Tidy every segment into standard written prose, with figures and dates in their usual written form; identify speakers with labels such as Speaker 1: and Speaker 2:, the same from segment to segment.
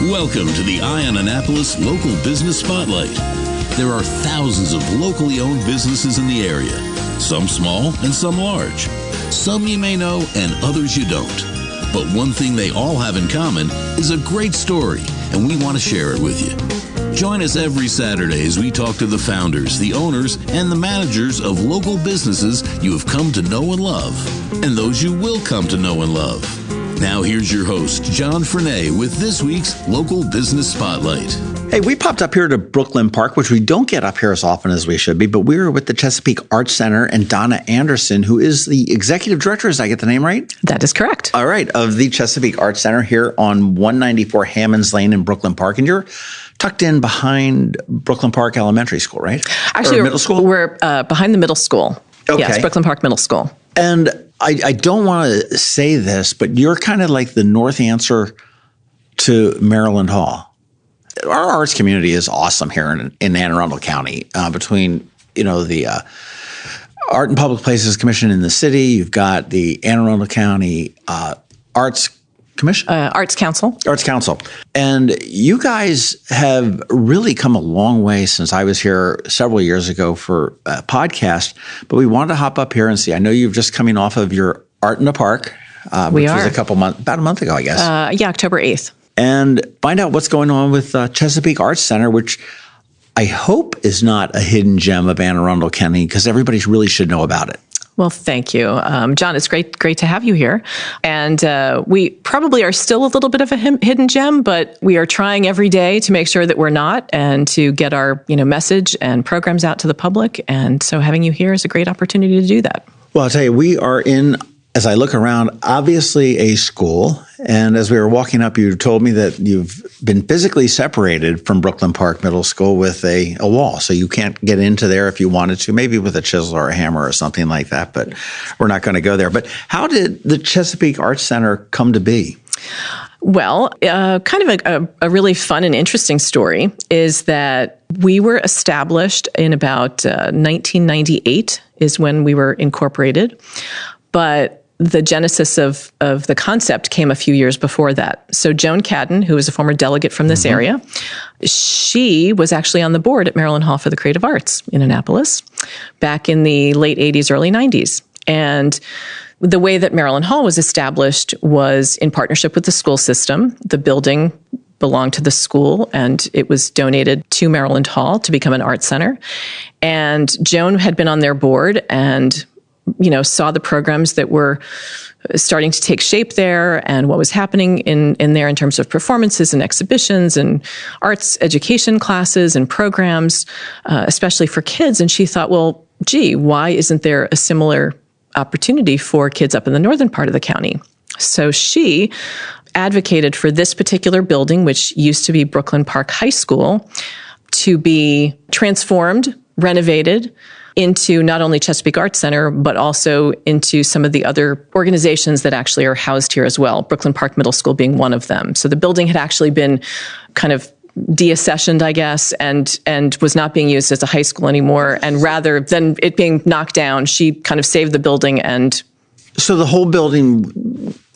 Speaker 1: Welcome to the Eye on Annapolis Local Business Spotlight. There are thousands of locally owned businesses in the area, some small and some large. Some you may know and others you don't. But one thing they all have in common is a great story, and we want to share it with you. Join us every Saturday as we talk to the founders, the owners, and the managers of local businesses you have come to know and love, and those you will come to know and love. Now here's your host, John Frenay, with this week's Local Business Spotlight.
Speaker 2: Hey, we popped up here to Brooklyn Park, which we don't get up here as often as we should be, but we're with the Chesapeake Arts Center and Donna Anderson, who is the executive director. Did I get the name right?
Speaker 3: That is correct.
Speaker 2: All right, of the Chesapeake Arts Center here on 194 Hammonds Lane in Brooklyn Park. And you're tucked in behind Brooklyn Park Elementary School, right?
Speaker 3: Actually,
Speaker 2: middle school?
Speaker 3: We're behind the middle school.
Speaker 2: Okay.
Speaker 3: Yes, Brooklyn Park Middle School.
Speaker 2: And I don't want to say this, but you're kind of like the North answer to Maryland Hall. Our arts community is awesome here in Anne Arundel County. Between the Art and Public Places Commission in the city, you've got the Anne Arundel County Arts Commission,
Speaker 3: Arts Council,
Speaker 2: and you guys have really come a long way since I was here several years ago for a podcast. But we wanted to hop up here and see. I know you're just coming off of your Art in the Park, which was about a month ago, I guess.
Speaker 3: October 8th.
Speaker 2: And find out what's going on with Chesapeake Arts Center, which I hope is not a hidden gem of Anne Arundel County, because everybody really should know about it.
Speaker 3: Well, thank you. John, it's great to have you here. And we probably are still a little bit of a hidden gem, but we are trying every day to make sure that we're not, and to get our message and programs out to the public. And so having you here is a great opportunity to do that.
Speaker 2: Well, I'll tell you, we are in, as I look around, obviously a school. And as we were walking up, you told me that you've been physically separated from Brooklyn Park Middle School with a wall. So you can't get into there if you wanted to, maybe with a chisel or a hammer or something like that. But we're not going to go there. But how did the Chesapeake Arts Center come to be?
Speaker 3: Well, kind of a really fun and interesting story is that we were established in about 1998 is when we were incorporated. But the genesis of the concept came a few years before that. So Joan Cadden, who is a former delegate from this area, she was actually on the board at Maryland Hall for the Creative Arts in Annapolis back in the late 80s, early 90s. And the way that Maryland Hall was established was in partnership with the school system. The building belonged to the school, and it was donated to Maryland Hall to become an art center. And Joan had been on their board and saw the programs that were starting to take shape there and what was happening in there in terms of performances and exhibitions and arts education classes and programs, especially for kids. And she thought, well, gee, why isn't there a similar opportunity for kids up in the northern part of the county? So she advocated for this particular building, which used to be Brooklyn Park High School, to be transformed, renovated, into not only Chesapeake Arts Center, but also into some of the other organizations that actually are housed here as well, Brooklyn Park Middle School being one of them. So the building had actually been kind of deaccessioned, I guess, and was not being used as a high school anymore. And rather than it being knocked down, she kind of saved the building. And
Speaker 2: so the whole building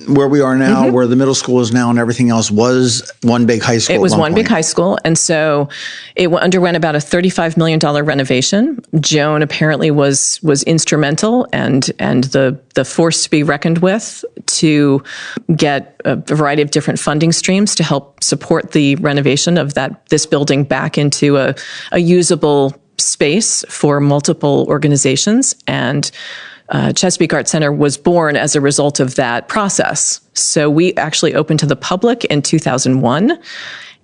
Speaker 2: where we are now, where the middle school is now and everything else, was one big high school.
Speaker 3: It was one big high school. And so it underwent about a $35 million renovation. Joan apparently was instrumental and the force to be reckoned with to get a variety of different funding streams to help support the renovation of this building back into a usable space for multiple organizations. And Chesapeake Arts Center was born as a result of that process. So we actually opened to the public in 2001.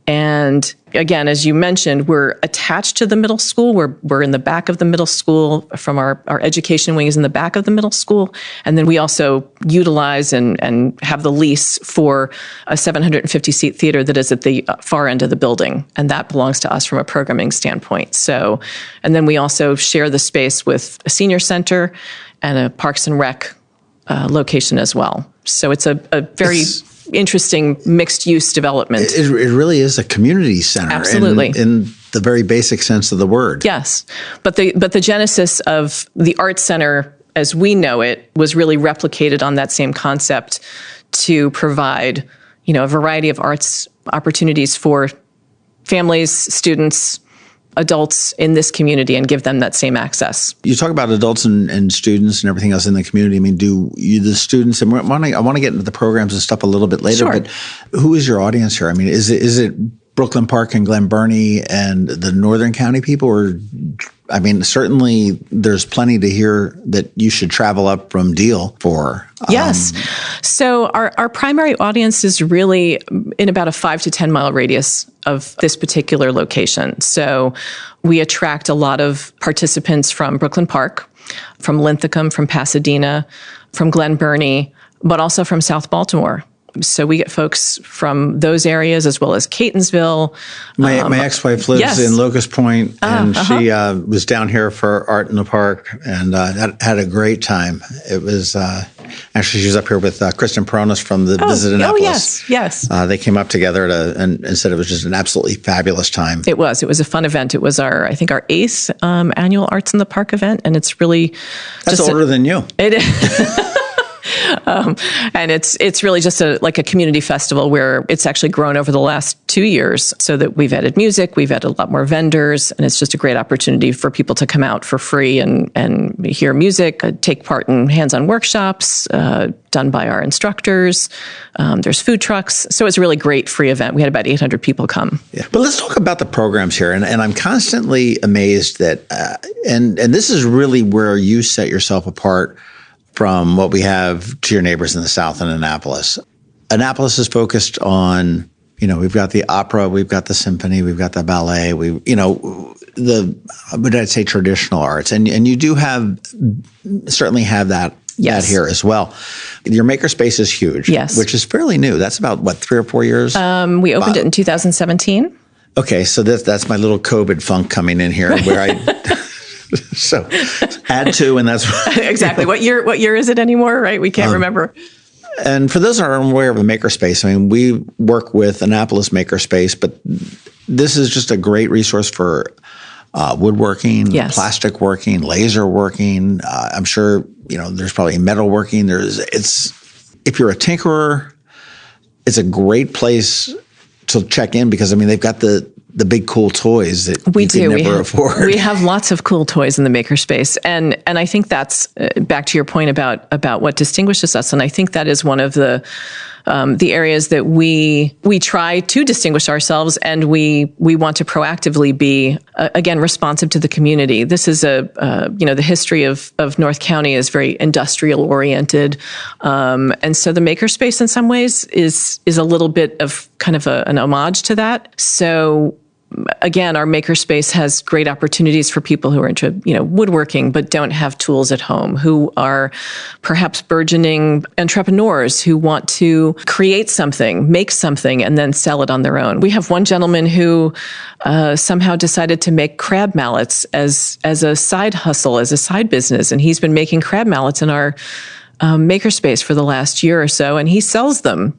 Speaker 3: And again, as you mentioned, we're attached to the middle school. We're in the back of the middle school. From our education wing is in the back of the middle school. And then we also utilize and have the lease for a 750-seat theater that is at the far end of the building. And that belongs to us from a programming standpoint. So, and then we also share the space with a senior center and a Parks and Rec location as well. So it's a very interesting mixed-use development.
Speaker 2: It really is a community center.
Speaker 3: Absolutely.
Speaker 2: In the very basic sense of the word.
Speaker 3: Yes. But the genesis of the Arts Center, as we know it, was really replicated on that same concept to provide, a variety of arts opportunities for families, students, adults in this community and give them that same access.
Speaker 2: You talk about adults and students and everything else in the community. I mean, do you, the students, and I want to get into the programs and stuff a little bit later,
Speaker 3: Sure.
Speaker 2: but who is your audience here? I mean, is it Brooklyn Park and Glen Burnie and the Northern County people? Or, I mean, certainly there's plenty to hear that you should travel up from Deal for.
Speaker 3: Yes. So our primary audience is really in about a 5 to 10 mile radius of this particular location. So we attract a lot of participants from Brooklyn Park, from Linthicum, from Pasadena, from Glen Burnie, but also from South Baltimore. So we get folks from those areas as well as Catonsville.
Speaker 2: My ex-wife lives
Speaker 3: yes.
Speaker 2: in Locust Point, and she was down here for Art in the Park and had a great time. It was actually she was up here with Kristen Peronis from the Visit Annapolis.
Speaker 3: Oh, yes.
Speaker 2: They came up together and said it was just an absolutely fabulous time.
Speaker 3: It was a fun event. It was our 8th annual Arts in the Park event, and it's really
Speaker 2: That's older than you.
Speaker 3: It is. And it's really just like a community festival where it's actually grown over the last 2 years, so that we've added music, we've added a lot more vendors, and it's just a great opportunity for people to come out for free and hear music, take part in hands-on workshops done by our instructors. There's food trucks. So it's a really great free event. We had about 800 people come.
Speaker 2: Yeah. But let's talk about the programs here. And I'm constantly amazed that, and this is really where you set yourself apart from what we have to your neighbors in the South in Annapolis. Annapolis is focused on, we've got the opera, we've got the symphony, we've got the ballet, but I'd say traditional arts. And you do certainly have that here as well. Your makerspace is huge,
Speaker 3: yes.
Speaker 2: which is fairly new. That's about, 3 or 4 years?
Speaker 3: We opened it in 2017.
Speaker 2: Okay, so that's my little COVID funk coming in here where I... So add 2, and that's
Speaker 3: exactly. What year is it anymore? Right? We can't remember.
Speaker 2: And for those who aren't aware of the Makerspace, I mean, we work with Annapolis Makerspace, but this is just a great resource for woodworking,
Speaker 3: yes.
Speaker 2: plastic working, laser working. I'm sure there's probably metal working. If you're a tinkerer, it's a great place to check in because they've got the big cool toys that we could never afford.
Speaker 3: We have lots of cool toys in the makerspace, and I think that's back to your point about what distinguishes us. And I think that is one of the areas that we try to distinguish ourselves, and we want to proactively be again responsive to the community. This is the history of North County is very industrial oriented, and so the makerspace in some ways is a little bit of kind of an homage to that. So again, our makerspace has great opportunities for people who are into, woodworking, but don't have tools at home, who are perhaps burgeoning entrepreneurs who want to create something, make something, and then sell it on their own. We have one gentleman who somehow decided to make crab mallets as a side hustle, as a side business, and he's been making crab mallets in our makerspace for the last year or so, and he sells them,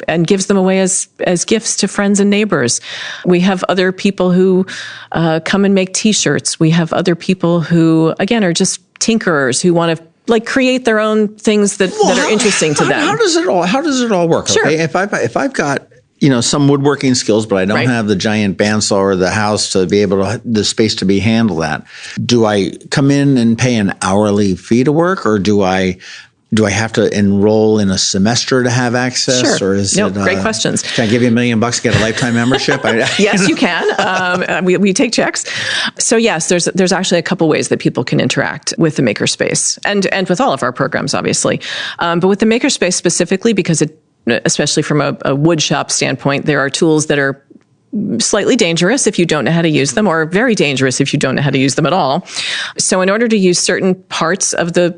Speaker 3: and gives them away as gifts to friends and neighbors. We have other people who come and make T-shirts. We have other people who, again, are just tinkerers who want to create their own things that are interesting to them.
Speaker 2: How does it all work?
Speaker 3: Sure.
Speaker 2: Okay, if I've got some woodworking skills, but I don't have the giant bandsaw or the house to be able to the space to be handle that. Do I come in and pay an hourly fee to work, or do I have to enroll in a semester to have access?
Speaker 3: Sure.
Speaker 2: Or is
Speaker 3: great questions.
Speaker 2: Can I give you $1 million to get a lifetime membership?
Speaker 3: Yes, you can. We take checks. So yes, there's actually a couple ways that people can interact with the Makerspace and with all of our programs, obviously. But with the Makerspace specifically, because especially from a wood shop standpoint, there are tools that are slightly dangerous if you don't know how to use them, or very dangerous if you don't know how to use them at all. So in order to use certain parts of to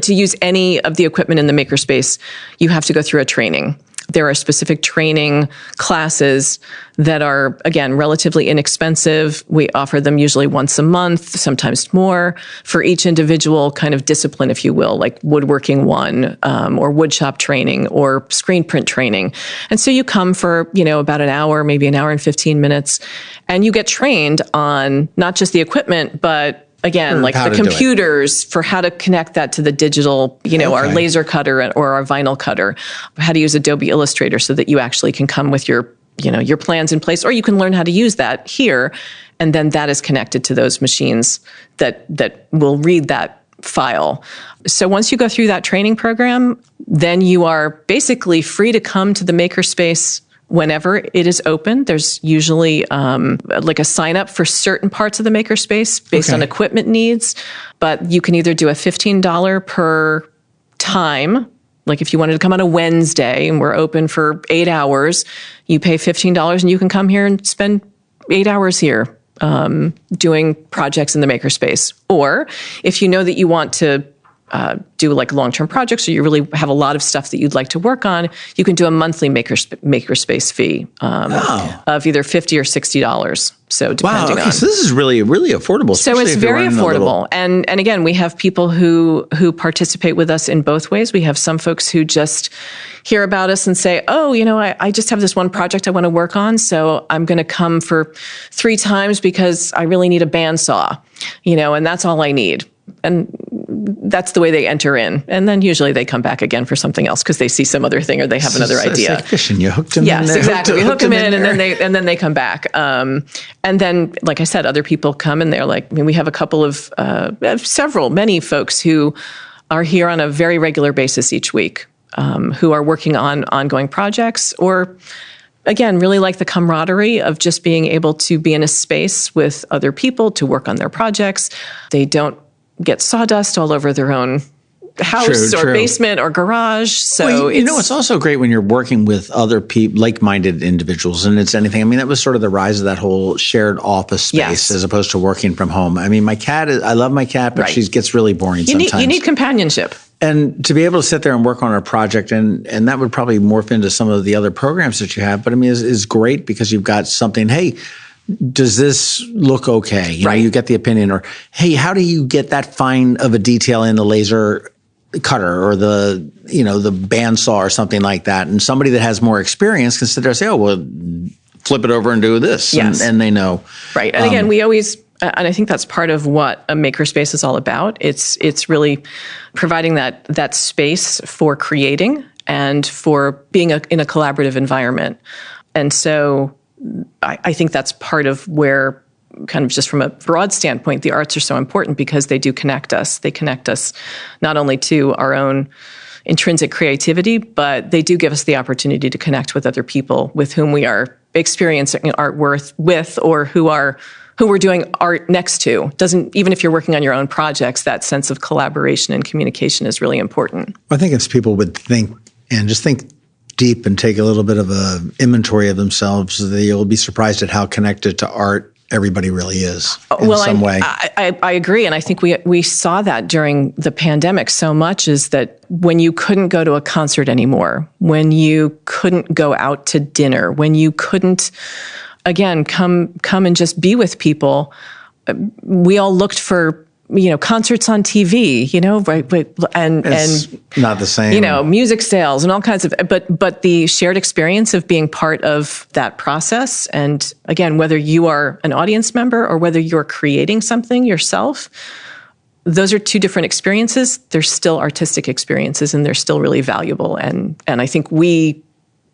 Speaker 3: use any of the equipment in the makerspace, you have to go through a training. There are specific training classes that are, again, relatively inexpensive. We offer them usually once a month, sometimes more, for each individual kind of discipline, if you will, like woodworking 1, or woodshop training, or screen print training. And so you come for, about an hour, maybe an hour and 15 minutes, and you get trained on not just the equipment, but again, like the computers for how to connect that to the digital, our laser cutter or our vinyl cutter, how to use Adobe Illustrator so that you actually can come with your your plans in place, or you can learn how to use that here. And then that is connected to those machines that will read that file. So once you go through that training program, then you are basically free to come to the makerspace whenever it is open. There's usually like a sign up for certain parts of the makerspace based on equipment needs, but you can either do a $15 per time. Like if you wanted to come on a Wednesday and we're open for 8 hours, you pay $15 and you can come here and spend 8 hours here doing projects in the makerspace. Or if you know that you want to do like long-term projects, or you really have a lot of stuff that you'd like to work on, you can do a monthly makerspace fee of either $50 or $60. So depending on.
Speaker 2: So this is really affordable.
Speaker 3: So it's very affordable. And again, we have people who participate with us in both ways. We have some folks who just hear about us and say, I just have this one project I want to work on, so I'm going to come for 3 times because I really need a bandsaw, and that's all I need. And that's the way they enter in. And then usually they come back again for something else because they see some other thing or they have another idea.
Speaker 2: It's like fishing. You hooked them in there.
Speaker 3: Yes, exactly. We hook them in and then they come back. And then, like I said, other people come and they're like, we have a couple of, many folks who are here on a very regular basis each week, who are working on ongoing projects, or again, really like the camaraderie of just being able to be in a space with other people to work on their projects. They don't get sawdust all over their own house or basement or garage. So
Speaker 2: it's also great when you're working with other people, like-minded individuals, and it's anything. That was sort of the rise of that whole shared office space as opposed to working from home. My cat I love my cat, but she gets really boring sometimes.
Speaker 3: You need companionship.
Speaker 2: And to be able to sit there and work on a project, and that would probably morph into some of the other programs that you have, but is great because you've got something, hey, does this look okay? You get the opinion, or, hey, how do you get that fine of a detail in the laser cutter or the bandsaw or something like that? And somebody that has more experience can sit there and say, oh, well, flip it over and do this.
Speaker 3: Yes.
Speaker 2: And they know.
Speaker 3: Right. And again, we always, and I think that's part of what a makerspace is all about. It's really providing that space for creating and for being in a collaborative environment. And so I think that's part of where, kind of just from a broad standpoint, the arts are so important because they do connect us. They connect us not only to our own intrinsic creativity, but they do give us the opportunity to connect with other people with whom we are experiencing art with, or who we're doing art next to. Even if you're working on your own projects, that sense of collaboration and communication is really important.
Speaker 2: I think if people would think deep and take a little bit of a inventory of themselves, they'll be surprised at how connected to art everybody really is in some way.
Speaker 3: I agree. And I think we saw that during the pandemic so much, is that when you couldn't go to a concert anymore, when you couldn't go out to dinner, when you couldn't, again, come and just be with people, we all looked for concerts on TV, and
Speaker 2: not the same,
Speaker 3: music sales and all kinds of, but the shared experience of being part of that process. And again, whether you are an audience member or whether you're creating something yourself, those are two different experiences. They're still artistic experiences and they're still really valuable. And I think we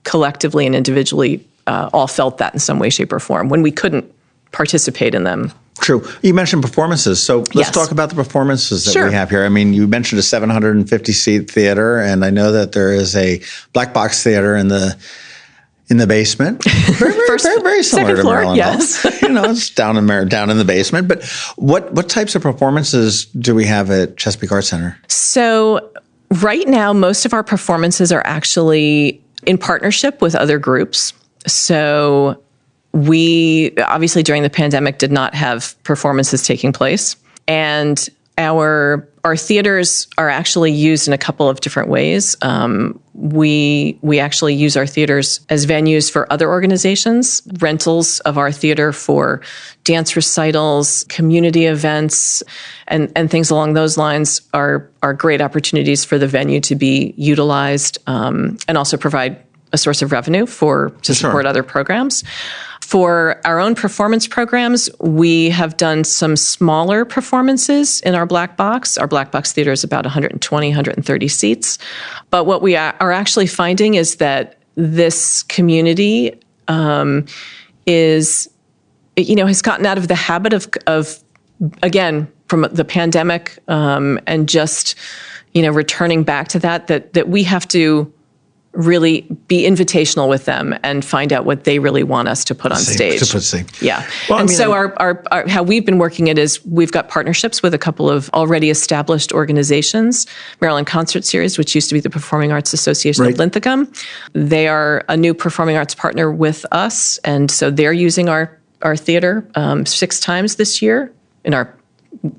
Speaker 3: collectively and individually all felt that in some way, shape, or form when we couldn't participate in them.
Speaker 2: True. You mentioned performances. So let's talk about the performances that we have here. You mentioned a 750-seat theater, and I know that there is a black box theater in the basement. Very similar to Maryland.
Speaker 3: Yes.
Speaker 2: It's down in the basement. But what types of performances do we have at Chesapeake Arts Center?
Speaker 3: So right now, most of our performances are actually in partnership with other groups. So we obviously during the pandemic did not have performances taking place, and our theaters are actually used in a couple of different ways. We actually use our theaters as venues for other organizations, rentals of our theater for dance recitals, community events, and things along those lines are great opportunities for the venue to be utilized, and also provide a source of revenue to support other programs. For our own performance programs, we have done some smaller performances in our black box. Our black box theater is about 120, 130 seats. But what we are actually finding is that this community has gotten out of the habit of again, from the pandemic and just, returning back to that we have to really be invitational with them and find out what they really want us to put on stage. Yeah. Well, so our how we've been working it is we've got partnerships with a couple of already established organizations, Maryland Concert Series, which used to be the Performing Arts Association of Linthicum. They are a new performing arts partner with us. And so they're using our theater 6 times this year in our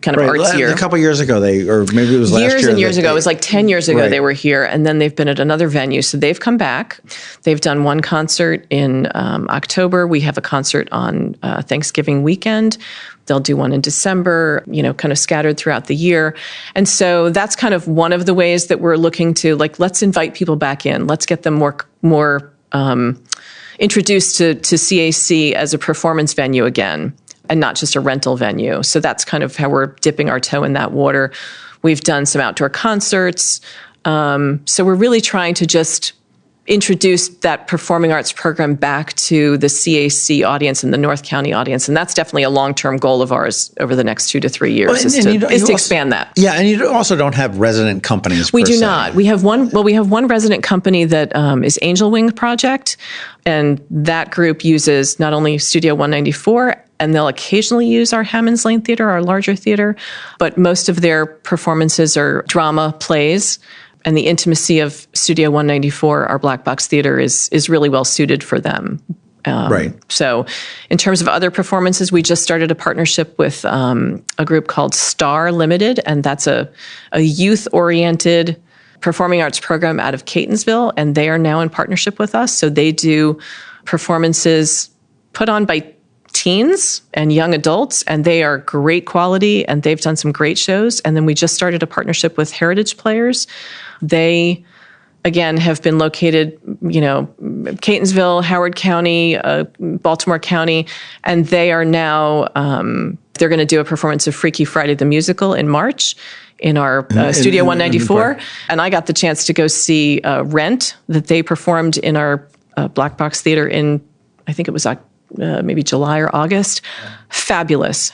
Speaker 3: kind of arts year.
Speaker 2: A couple of years ago, or maybe it was last year.
Speaker 3: Years and years ago. It was like 10 years ago they were here, and then they've been at another venue. So they've come back. They've done one concert in October. We have a concert on Thanksgiving weekend. They'll do one in December, kind of scattered throughout the year. And so that's kind of one of the ways that we're looking to, let's invite people back in. Let's get them more introduced to CAC as a performance venue again, and not just a rental venue. So that's kind of how we're dipping our toe in that water. We've done some outdoor concerts. So we're really trying to just introduce that performing arts program back to the CAC audience and the North County audience. And that's definitely a long-term goal of ours over the next 2 to 3 years, is to expand that.
Speaker 2: Yeah, and you also don't have resident companies.
Speaker 3: We do not. We have one resident company that is Angel Wing Project, and that group uses not only Studio 194, and they'll occasionally use our Hammonds Lane Theater, our larger theater, but most of their performances are drama plays. And the intimacy of Studio 194, our black box theater, is really well suited for them. So in terms of other performances, we just started a partnership with a group called Star Limited, and that's a youth-oriented performing arts program out of Catonsville, and they are now in partnership with us. So they do performances put on by teens and young adults, and they are great quality, and they've done some great shows. And then we just started a partnership with Heritage Players. They, again, have been located, Catonsville, Howard County, Baltimore County, and they are now, they're going to do a performance of Freaky Friday the Musical in March in our Studio 194. And I got the chance to go see Rent that they performed in our Black Box Theater in, I think it was maybe July or August. Fabulous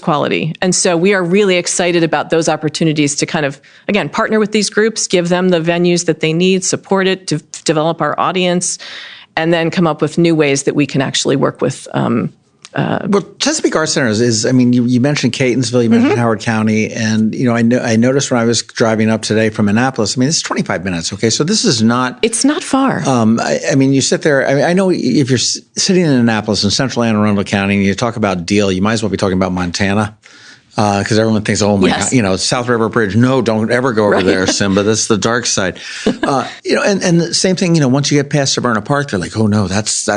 Speaker 3: quality. And so we are really excited about those opportunities to kind of, again, partner with these groups, give them the venues that they need, support it, to develop our audience, and then come up with new ways that we can actually work with.
Speaker 2: Well, Chesapeake Arts Center you mentioned Catonsville, you mentioned Howard County, and I noticed when I was driving up today from Annapolis. This is 25 minutes. Okay, so this is not.
Speaker 3: It's not far.
Speaker 2: You sit there. I know if you're sitting in Annapolis in central Anne Arundel County and you talk about Deal, you might as well be talking about Montana. Because everyone thinks, oh my God, South River Bridge. No, don't ever go over there, Simba. That's the dark side. And the same thing. Once you get past Severna Park, they're like, oh no, that's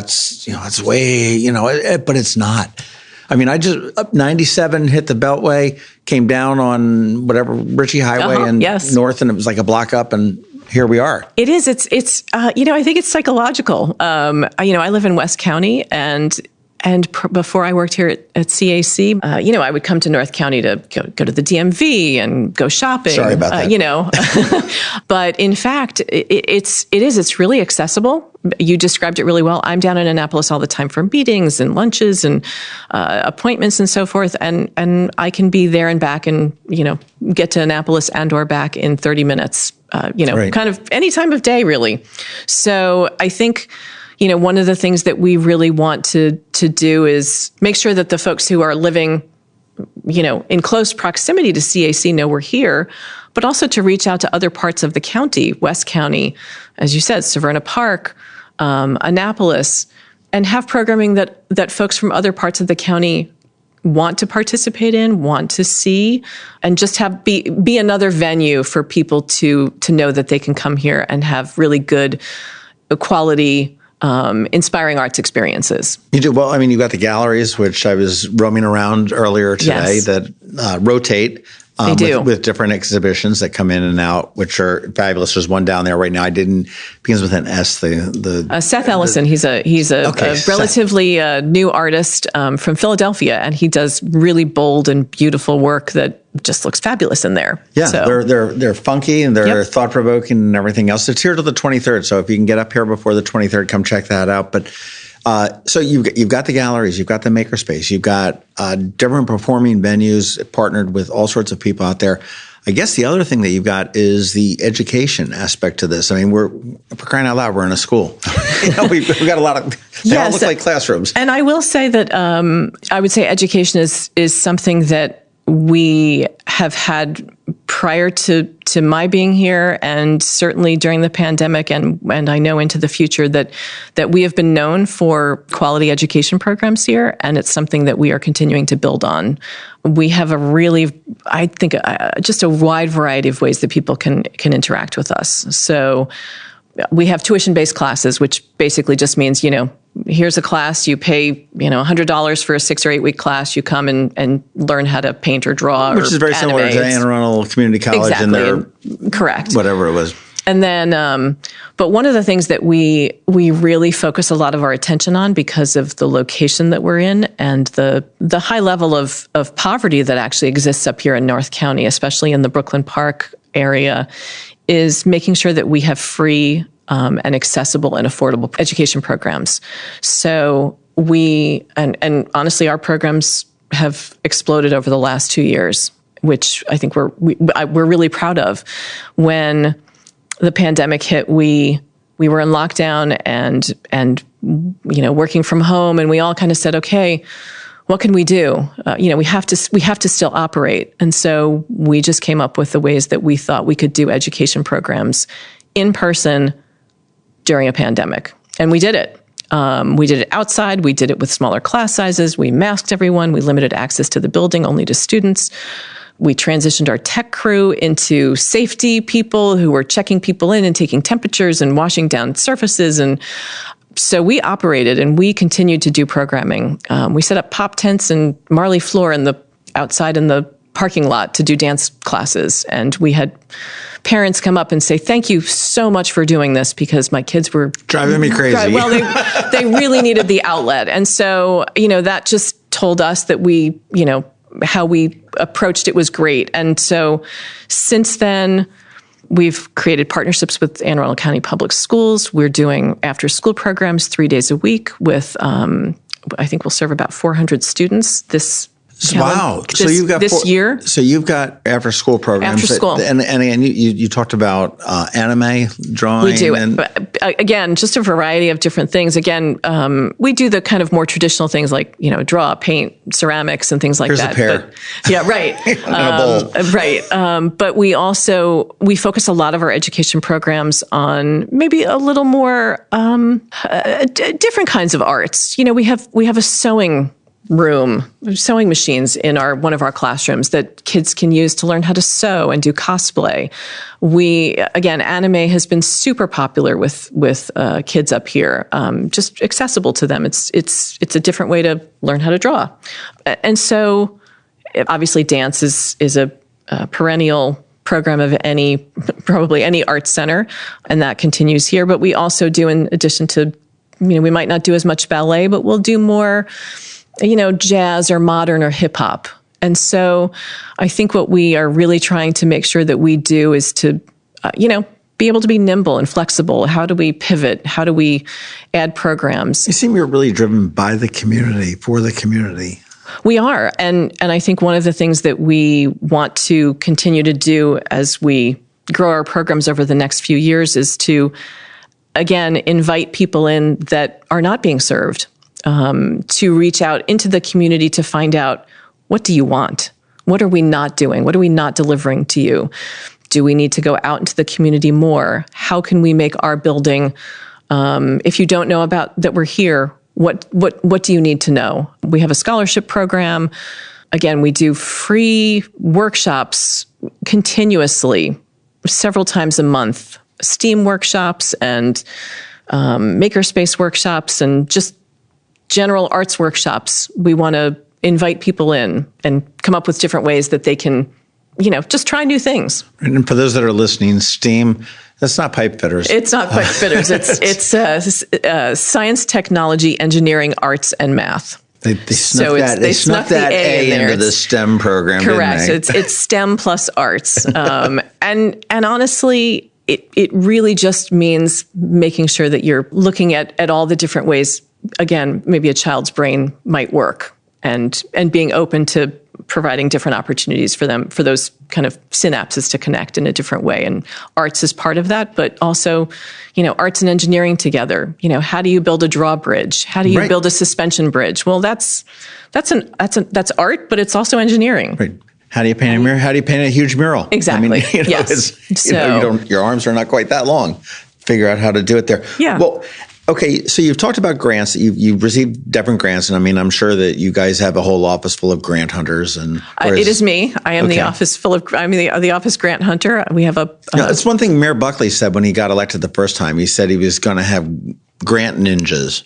Speaker 2: way, but it's not. I just up 97 hit the Beltway, came down on whatever Ritchie Highway and north, and it was like a block up, and here we are. It is.
Speaker 3: It's. I think it's psychological. I live in West County, and before I worked here at CAC, I would come to North County to go to the DMV and go shopping.
Speaker 2: Sorry about that.
Speaker 3: But in fact, it's really accessible. You described it really well. I'm down in Annapolis all the time for meetings and lunches and appointments and so forth, and I can be there and back and get to Annapolis and or back in 30 minutes. Kind of any time of day, really. So I think. One of the things that we really want to do is make sure that the folks who are living, in close proximity to CAC know we're here, but also to reach out to other parts of the county, West County, as you said, Severna Park, Annapolis, and have programming that folks from other parts of the county want to participate in, want to see, and just be another venue for people to know that they can come here and have really good quality inspiring arts experiences.
Speaker 2: You do. Well, you've got the galleries, which I was roaming around earlier today, that rotate with different exhibitions that come in and out, which are fabulous. There's one down there right now. Begins with an S.
Speaker 3: Seth Ellison. He's a relatively new artist from Philadelphia, and he does really bold and beautiful work that just looks fabulous in there.
Speaker 2: Yeah, so. They're funky and they're thought provoking and everything else. It's here till the 23rd, so if you can get up here before the 23rd, come check that out. But So you've got the galleries, you've got the makerspace, you've got different performing venues partnered with all sorts of people out there. I guess the other thing that you've got is the education aspect to this. I mean, we're for crying out loud, we're in a school. We've got a lot of, they all look like classrooms.
Speaker 3: And I will say that I would say education is something that we have had prior to my being here, and certainly during the pandemic, and I know into the future that we have been known for quality education programs here, and it's something that we are continuing to build on. We have a really, I think, just a wide variety of ways that people can interact with us. So we have tuition-based classes, which basically just means, here's a class, you pay, $100 for a 6 or 8 week class. You come and learn how to paint or draw.
Speaker 2: Which is very similar to Anne Arundel Community College.
Speaker 3: Exactly.
Speaker 2: And their,
Speaker 3: correct.
Speaker 2: Whatever it was.
Speaker 3: And then, but one of the things that we really focus a lot of our attention on, because of the location that we're in and the high level of poverty that actually exists up here in North County, especially in the Brooklyn Park area, is making sure that we have free and accessible and affordable education programs. So we, and honestly, our programs have exploded over the last 2 years, which I think we're really proud of. When the pandemic hit, we were in lockdown and working from home, and we all kind of said, okay, what can we do? We have to still operate. And so we just came up with the ways that we thought we could do education programs in person during a pandemic. And we did it. We did it outside. We did it with smaller class sizes. We masked everyone. We limited access to the building only to students. We transitioned our tech crew into safety people who were checking people in and taking temperatures and washing down surfaces. And so we operated, and we continued to do programming. We set up pop tents and marley floor outside in the parking lot to do dance classes. And we had parents come up and say, thank you so much for doing this, because my kids were
Speaker 2: driving me crazy.
Speaker 3: Well, they really needed the outlet. And so, that just told us that we, how we approached it was great. And so since then, we've created partnerships with Anne Arundel County Public Schools. We're doing after-school programs 3 days a week with, I think we'll serve about 400 students this
Speaker 2: Wow. So you've got
Speaker 3: this year.
Speaker 2: So you've got after school programs.
Speaker 3: After school.
Speaker 2: And again, you talked about anime drawing.
Speaker 3: We do. But again, just a variety of different things. Again, we do the kind of more traditional things like, draw, paint, ceramics and things like
Speaker 2: Here's
Speaker 3: that.
Speaker 2: A pear.
Speaker 3: But, yeah, right.
Speaker 2: And a bowl.
Speaker 3: Right. But we focus a lot of our education programs on maybe a little more different kinds of arts. We have a sewing machines in one of our classrooms that kids can use to learn how to sew and do cosplay. Anime has been super popular with kids up here, just accessible to them. It's a different way to learn how to draw. And so obviously dance is a perennial program of probably any arts center, and that continues here. But we also do, in addition to, we might not do as much ballet, but we'll do more jazz or modern or hip hop. And so I think what we are really trying to make sure that we do is to, be able to be nimble and flexible. How do we pivot? How do we add programs?
Speaker 2: You seem you're really driven by the community, for the community.
Speaker 3: We are. And I think one of the things that we want to continue to do as we grow our programs over the next few years is to, again, invite people in that are not being served. To reach out into the community to find out, what do you want? What are we not doing? What are we not delivering to you? Do we need to go out into the community more? How can we make our building, if you don't know about that we're here, what do you need to know? We have a scholarship program. Again, we do free workshops continuously, several times a month, STEAM workshops and makerspace workshops and just general arts workshops. We want to invite people in and come up with different ways that they can, just try new things.
Speaker 2: And for those that are listening, STEAM, that's not pipe fitters.
Speaker 3: It's not pipe fitters. It's science, technology, engineering, arts, and math.
Speaker 2: They snuck that A into the STEM program.
Speaker 3: Correct.
Speaker 2: Didn't they?
Speaker 3: It's STEM plus arts. And honestly, it really just means making sure that you're looking at all the different ways again, maybe a child's brain might work, and being open to providing different opportunities for them, for those kind of synapses to connect in a different way. And arts is part of that, but also, arts and engineering together. How do you build a drawbridge? How do you build a suspension bridge? Well, that's art, but it's also engineering.
Speaker 2: Right. How do you paint a mirror? How do you paint a huge mural?
Speaker 3: Exactly. Yes.
Speaker 2: Your arms are not quite that long. Figure out how to do it there.
Speaker 3: Yeah.
Speaker 2: Well, okay, so you've talked about grants. You've received different grants, and I'm sure that you guys have a whole office full of grant hunters. And
Speaker 3: it is me. I am the office I'm the office grant hunter. We have
Speaker 2: it's one thing Mayor Buckley said when he got elected the first time. He said he was going to have grant ninjas.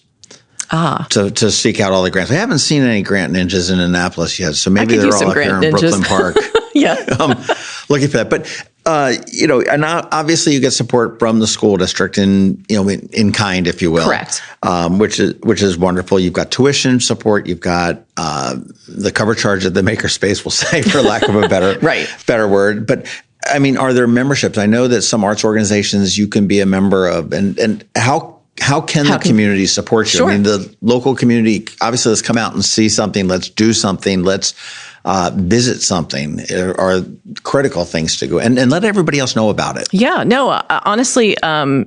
Speaker 2: To seek out all the grants. I haven't seen any grant ninjas in Annapolis yet, so maybe they're all up here in Brooklyn Park.
Speaker 3: Yeah,
Speaker 2: looking for that. But and obviously you get support from the school district in kind, if you will.
Speaker 3: Correct.
Speaker 2: Which is wonderful. You've got tuition support. You've got the cover charge that the makerspace will say, for lack of a better word. But are there memberships? I know that some arts organizations you can be a member of, and how can the community support you?
Speaker 3: Sure.
Speaker 2: The local community, obviously, let's come out and see something. Let's do something. Let's visit something are critical things to go and let everybody else know about it.
Speaker 3: Yeah, no, honestly,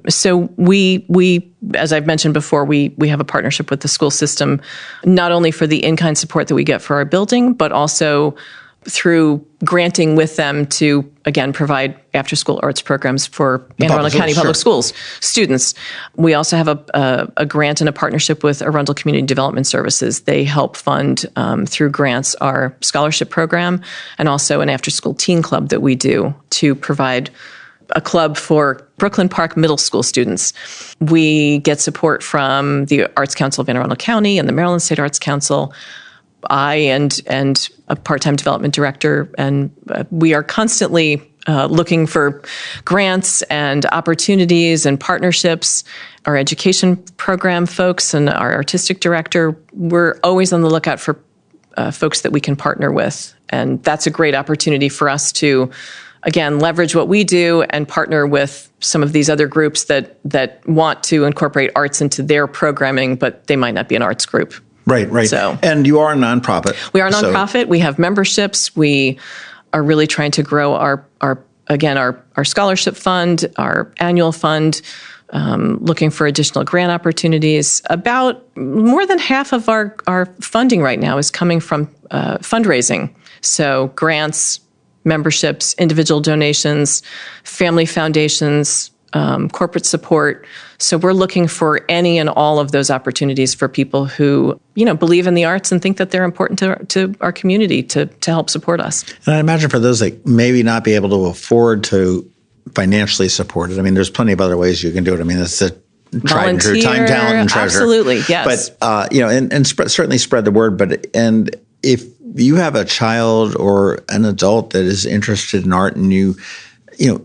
Speaker 3: so we, as I've mentioned before, we have a partnership with the school system, not only for the in-kind support that we get for our building, but also through granting with them to, again, provide after-school arts programs for Anne Arundel County Public Schools students. We also have a grant and a partnership with Arundel Community Development Services. They help fund, through grants, our scholarship program and also an after-school teen club that we do to provide a club for Brooklyn Park middle school students. We get support from the Arts Council of Anne Arundel County and the Maryland State Arts Council. I and a part-time development director, and we are constantly looking for grants and opportunities and partnerships. Our education program folks and our artistic director, we're always on the lookout for folks that we can partner with. And that's a great opportunity for us to, again, leverage what we do and partner with some of these other groups that want to incorporate arts into their programming, but they might not be an arts group.
Speaker 2: Right.
Speaker 3: So,
Speaker 2: and you are a nonprofit.
Speaker 3: We are a nonprofit. We have memberships. We are really trying to grow our scholarship fund, our annual fund, looking for additional grant opportunities. About more than half of our funding right now is coming from fundraising. So grants, memberships, individual donations, family foundations, corporate support. So we're looking for any and all of those opportunities for people who, believe in the arts and think that they're important to our community to help support us.
Speaker 2: And I imagine for those that maybe not be able to afford to financially support it, there's plenty of other ways you can do it. It's a tried and true time, talent, and treasure.
Speaker 3: Absolutely, yes.
Speaker 2: But, certainly spread the word. And if you have a child or an adult that is interested in art and you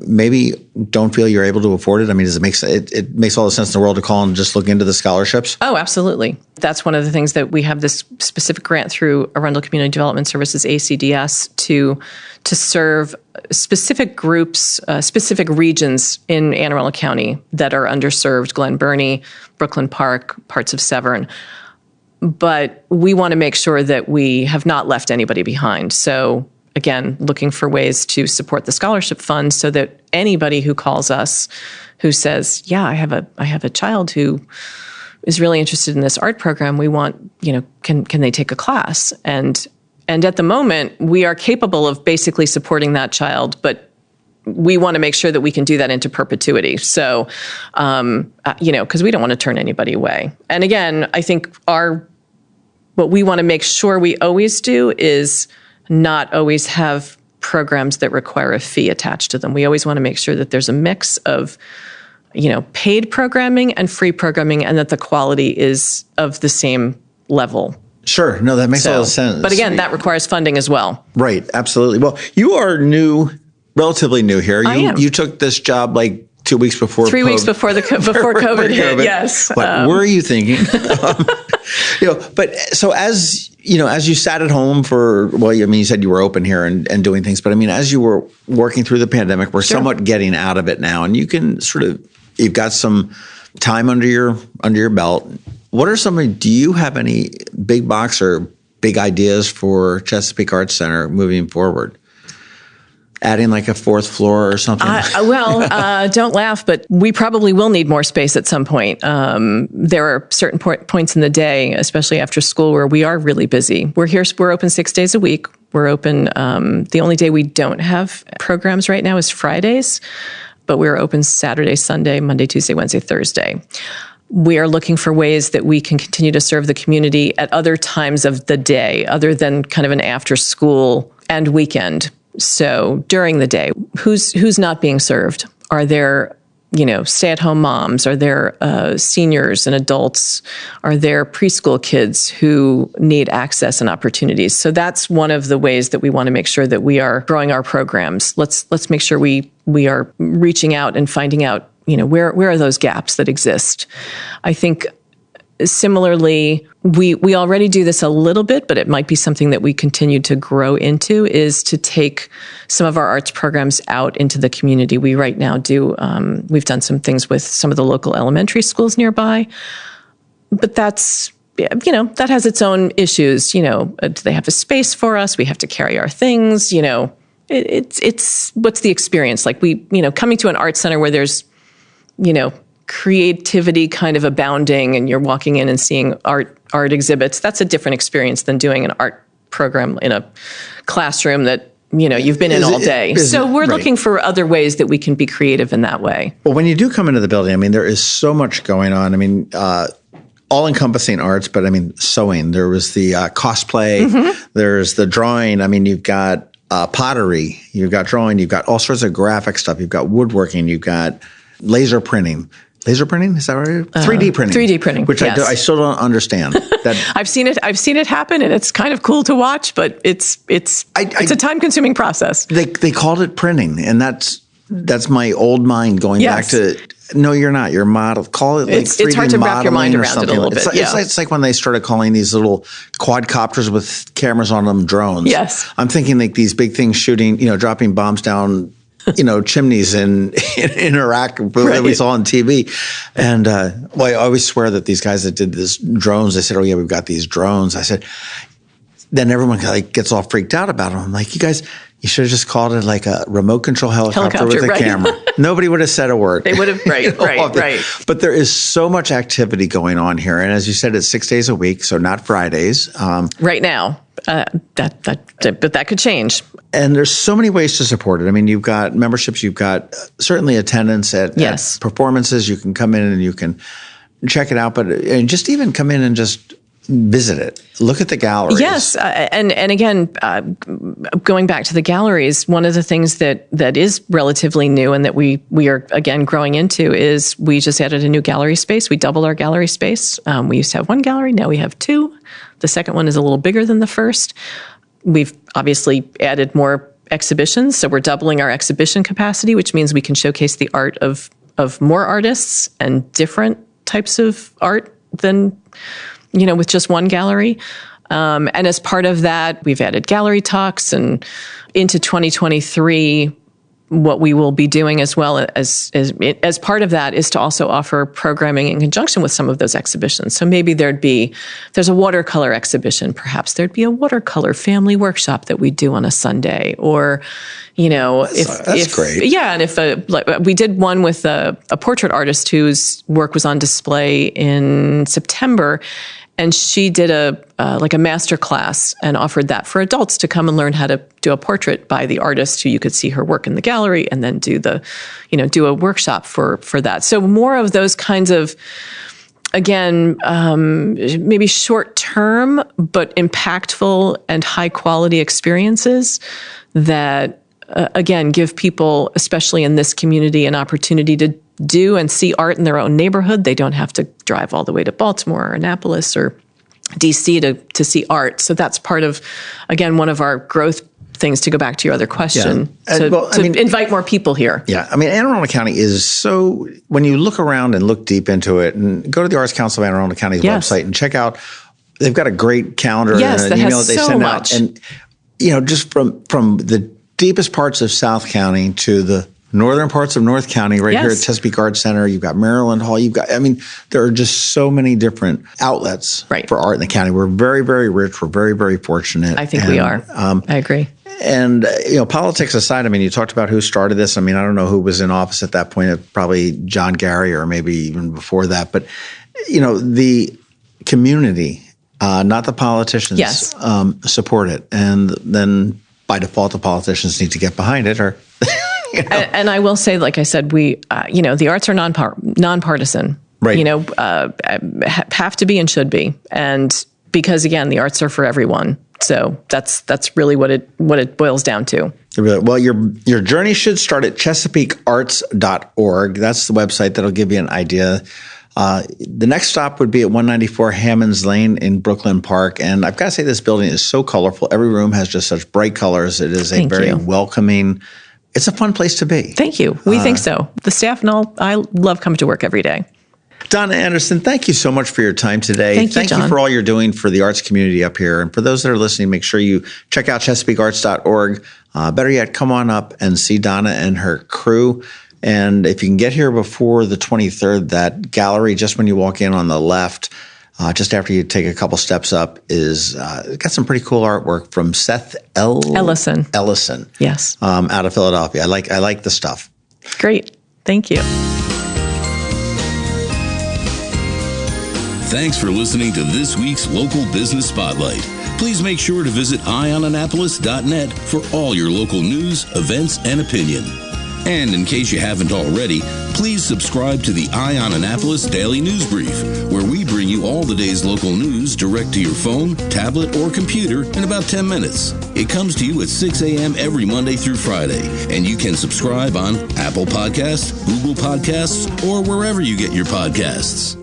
Speaker 2: maybe don't feel you're able to afford it. Does it makes all the sense in the world to call and just look into the scholarships?
Speaker 3: Oh, absolutely. That's one of the things that we have this specific grant through Arundel Community Development Services, ACDS, to serve specific groups, specific regions in Anne Arundel County that are underserved, Glen Burnie, Brooklyn Park, parts of Severn. But we want to make sure that we have not left anybody behind. So again, looking for ways to support the scholarship fund so that anybody who calls us who says, yeah, I have a child who is really interested in this art program, we want, can they take a class? And at the moment, we are capable of basically supporting that child, but we want to make sure that we can do that into perpetuity. So, because we don't want to turn anybody away. And again, I think what we want to make sure we always do is not always have programs that require a fee attached to them. We always want to make sure that there's a mix of, paid programming and free programming, and that the quality is of the same level.
Speaker 2: Sure. No, that makes a lot of sense.
Speaker 3: But again, that requires funding as well.
Speaker 2: Right. Absolutely. Well, you are relatively new here.
Speaker 3: I am.
Speaker 2: You took this job like 2 weeks before
Speaker 3: 3 weeks before COVID hit. Yes.
Speaker 2: What were you thinking? But so as you sat at home you said you were open here and doing things, but as you were working through the pandemic, we're somewhat getting out of it now, and you can you've got some time under your belt. What are do you have any big box or big ideas for Chesapeake Arts Center moving forward? Adding like a fourth floor or something?
Speaker 3: Don't laugh, but we probably will need more space at some point. There are certain points in the day, especially after school, where we are really busy. We're open 6 days a week. We're open. The only day we don't have programs right now is Fridays, but we're open Saturday, Sunday, Monday, Tuesday, Wednesday, Thursday. We are looking for ways that we can continue to serve the community at other times of the day, other than kind of an after school and weekend. So during the day, who's not being served? Are there, stay-at-home moms? Are there seniors and adults? Are there preschool kids who need access and opportunities? So that's one of the ways that we want to make sure that we are growing our programs. Let's make sure we are reaching out and finding out, where are those gaps that exist? I think similarly, we already do this a little bit, but it might be something that we continue to grow into, is to take some of our arts programs out into the community. We right now we've done some things with some of the local elementary schools nearby, but that has its own issues. Do they have a space for us? We have to carry our things, it's what's the experience like? Coming to an art center where there's, creativity kind of abounding, and you're walking in and seeing art exhibits, that's a different experience than doing an art program in a classroom that you've been in all day. So we're looking for other ways that we can be creative in that way.
Speaker 2: Well, when you do come into the building, there is so much going on. All-encompassing arts, but sewing. There was the cosplay. Mm-hmm. There's the drawing. You've got pottery. You've got drawing. You've got all sorts of graphic stuff. You've got woodworking. You've got laser printing. Laser printing, is that right? 3D printing.
Speaker 3: 3D printing,
Speaker 2: which
Speaker 3: yes.
Speaker 2: I still don't understand.
Speaker 3: I've seen it happen, and it's kind of cool to watch, but it's a time-consuming process.
Speaker 2: They called it printing, and that's my old mind going back to. No, you're not. You're model. Call it like 3D
Speaker 3: it's hard to wrap your mind around it a little bit.
Speaker 2: It's like when they started calling these little quadcopters with cameras on them drones.
Speaker 3: Yes,
Speaker 2: I'm thinking like these big things shooting, dropping bombs down. Chimneys in Iraq that we saw on TV. And I always swear that these guys that did this drones, they said, oh, yeah, we've got these drones. I said, then everyone gets all freaked out about them. I'm like, you guys, you should have just called it like a remote control helicopter with a camera. Nobody would have said a word.
Speaker 3: They would have, right.
Speaker 2: But there is so much activity going on here. And as you said, it's 6 days a week, so not Fridays.
Speaker 3: Right now. But that could change.
Speaker 2: And there's so many ways to support it. You've got memberships, you've got certainly attendance at performances. You can come in and you can check it out, but just even come in and just visit it. Look at the galleries.
Speaker 3: Yes, and again, going back to the galleries, one of the things that is relatively new and that we are again growing into is we just added a new gallery space. We doubled our gallery space. We used to have one gallery, now we have two. The second one is a little bigger than the first. We've obviously added more exhibitions, so we're doubling our exhibition capacity, which means we can showcase the art of more artists and different types of art than with just one gallery. And as part of that, we've added gallery talks, and into 2023, what we will be doing as well as part of that is to also offer programming in conjunction with some of those exhibitions. So maybe there's a watercolor exhibition, perhaps there'd be a watercolor family workshop that we do on a Sunday, or,
Speaker 2: that's great.
Speaker 3: Yeah. And if we did one with a portrait artist whose work was on display in September, and she did a master class and offered that for adults to come and learn how to do a portrait by the artist, who you could see her work in the gallery, and then do a workshop for that. So more of those kinds of, again, maybe short term, but impactful and high quality experiences that, again, give people, especially in this community, an opportunity to do and see art in their own neighborhood. They don't have to drive all the way to Baltimore or Annapolis or DC to see art. So that's part of, again, one of our growth things, to go back to your other question, to invite more people here.
Speaker 2: Yeah. Anne Arundel County is so, when you look around and look deep into it, and go to the Arts Council of Anne Arundel County's website and check out, they've got a great calendar and an email that they send out. And, just from the deepest parts of South County to the northern parts of North County, right here at
Speaker 3: Yes.
Speaker 2: Chesapeake Arts Center. You've got Maryland Hall. There are just so many different outlets for art in the county. We're very, very rich. We're very, very fortunate.
Speaker 3: I think we are. I agree.
Speaker 2: And, politics aside, you talked about who started this. I don't know who was in office at that point. Probably John Gary or maybe even before that. But, the community, not the politicians,
Speaker 3: yes.
Speaker 2: Support it. And then by default, the politicians need to get behind it or...
Speaker 3: And I will say, like I said, we, the arts are nonpartisan,
Speaker 2: right?
Speaker 3: Have to be and should be. And because again, the arts are for everyone. So that's really what it boils down to.
Speaker 2: Well, your journey should start at ChesapeakeArts.org. That's the website that'll give you an idea. The next stop would be at 194 Hammonds Lane in Brooklyn Park. And I've got to say, this building is so colorful. Every room has just such bright colors. It is a very welcoming. It's a fun place to be.
Speaker 3: Thank you. We think so. The staff and all, I love coming to work every day.
Speaker 2: Donna Anderson, thank you so much for your time today.
Speaker 3: Thank you, John.
Speaker 2: For all you're doing for the arts community up here. And for those that are listening, make sure you check out ChesapeakeArts.org. Better yet, come on up and see Donna and her crew. And if you can get here before the 23rd, that gallery, just when you walk in on the left, just after you take a couple steps up, is got some pretty cool artwork from Seth Ellison.
Speaker 3: Yes,
Speaker 2: out of Philadelphia. I like the stuff.
Speaker 3: Great, thank you.
Speaker 1: Thanks for listening to this week's Local Business Spotlight. Please make sure to visit eyeonannapolis.net for all your local news, events, and opinion. And in case you haven't already, please subscribe to the Eye on Annapolis Daily News Brief, where we bring you all the day's local news direct to your phone, tablet, or computer in about 10 minutes. It comes to you at 6 a.m. every Monday through Friday, and you can subscribe on Apple Podcasts, Google Podcasts, or wherever you get your podcasts.